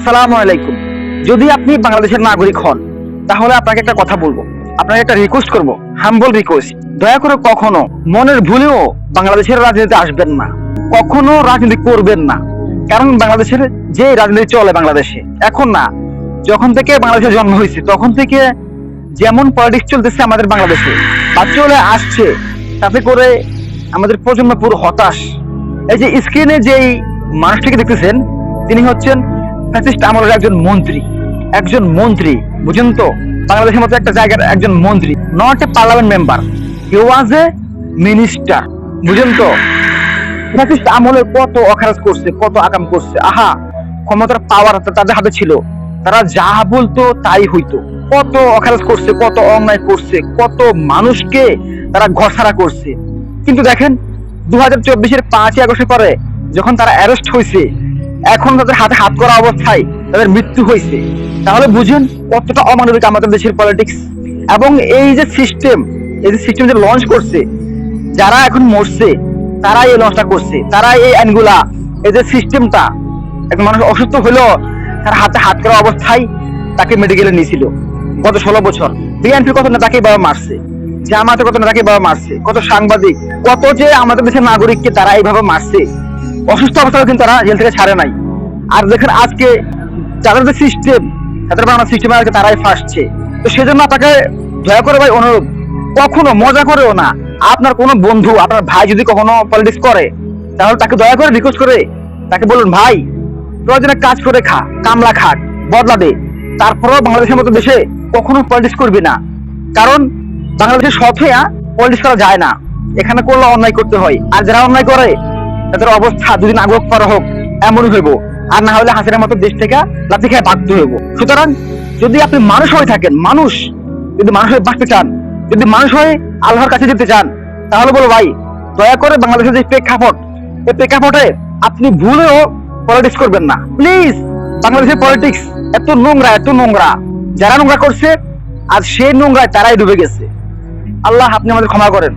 আসসালামু আলাইকুম। যদি আপনি বাংলাদেশের নাগরিক হন তাহলে আপনাকে একটা কথা বলবো, আপনাকে একটা রিকোয়েস্ট করব, হাম্বল রিকোয়েস্ট। দয়া করে কখনো মনের ভুলেও বাংলাদেশের রাজনীতিতে আসবেন না, কখনো রাজনীতি করবেন না। কারণ বাংলাদেশের যে রাজনীতি চলে বাংলাদেশে এখন না, যখন থেকে বাংলাদেশের জন্ম হয়েছে তখন থেকে যেমন পলিটিক্স চলতেছে আমাদের বাংলাদেশে বা চলে আসছে, তাতে করে আমাদের প্রজন্ম পুরো হতাশ। এই যে স্ক্রিনে যেই মানুষটিকে দেখতেছেন, তিনি হচ্ছেন ফ্যাসিস্ট আমলের একজন মন্ত্রী, বুঝেন তো? বাংলাদেশের মতো একটা জায়গার একজন মন্ত্রী, not a parliament member, he was a minister, বুঝেন তো? ফ্যাসিস্ট আমলে কত অখারাজ করছে, কত আকাম করছে, আহা, ক্ষমতার পাওয়ার তাদের হাতে ছিল, তারা যা বলতো তাই হইতো। কত অখারাজ করছে, কত অন্যায় করছে, কত মানুষকে তারা ঘরছাড়া করছে। কিন্তু দেখেন 2024-এর 5ই আগস্টের পরে যখন তারা অ্যারেস্ট হয়েছে, এখন তাদের হাতে হাত করা অবস্থায় তাদের মৃত্যু হয়েছে। তাহলে বুঝেন কতটা অমানবিক আমাদের দেশের পলিটিক্স। এবং এই যে সিস্টেম যে লঞ্চ করছে, যারা এখন মরছে তারাই এই লঞ্চটা করছে, তারাই এই আইনগুলা, এই যে সিস্টেমটা, একটা মানুষ অসুস্থ হলো তার হাতে হাত করা অবস্থায় তাকে মেডিকেলে নিয়েছিল গত 16 বছর। বিএনপি কত নেতাকে বাবা মারছে, জামাতে কত নেতাকে বাবা মারছে, কত সাংবাদিক, কত যে আমাদের দেশের নাগরিককে তারা এইভাবে মারছে। অসুস্থ অবস্থায় কিন্তু তারা জেল থেকে ছাড়ে নাই। আর দেখেন আজকে যাদের যে সিস্টেম, তাদের বানানো সিস্টেমে আজকে তারাই ফাঁসছে। তো সেজন্য আপনাকে দয়া করে ভাই অনুরোধ, কখনো মজা করেও না। আপনার কোনো বন্ধু, আপনার ভাই যদি কখনো পলিটিক্স করে, তাহলে তাকে দয়া করে রিকোয়েস্ট করে তাকে বলুন, ভাই প্রয়োজনে কাজ করে খা, কামলা খাট, বদলা দে, তারপরেও বাংলাদেশের মতো দেশে কখনো পলিটিক্স করবি না। কারণ বাংলাদেশের সৎ হয়ে পলিটিক্স করা যায় না, এখানে করলে অন্যায় করতে হয়। আর যারা অন্যায় করে তাদের অবস্থা দুদিন আগত করা হোক এমনই হইব, আর না হলে হাসিনার মতো দেশ থেকে লাথি খেয়ে বাধ্য হইব। সুতরাং যদি আপনি মানুষ হয়ে থাকেন, যদি মানুষ হয়ে বাঁচতে চান, যদি মানুষ হয়ে আল্লাহর কাছে যেতে চান, তাহলে বলো ভাই দয়া করে বাংলাদেশের যে প্রেক্ষাপট, এই প্রেক্ষাপটে আপনি ভুলেও পলিটিক্স করবেন না প্লিজ। বাংলাদেশের পলিটিক্স এত নোংরা, যারা নোংরা করছে আজ সেই নোংরায় তারাই ডুবে গেছে। আল্লাহ আপনি আমাদের ক্ষমা করেন।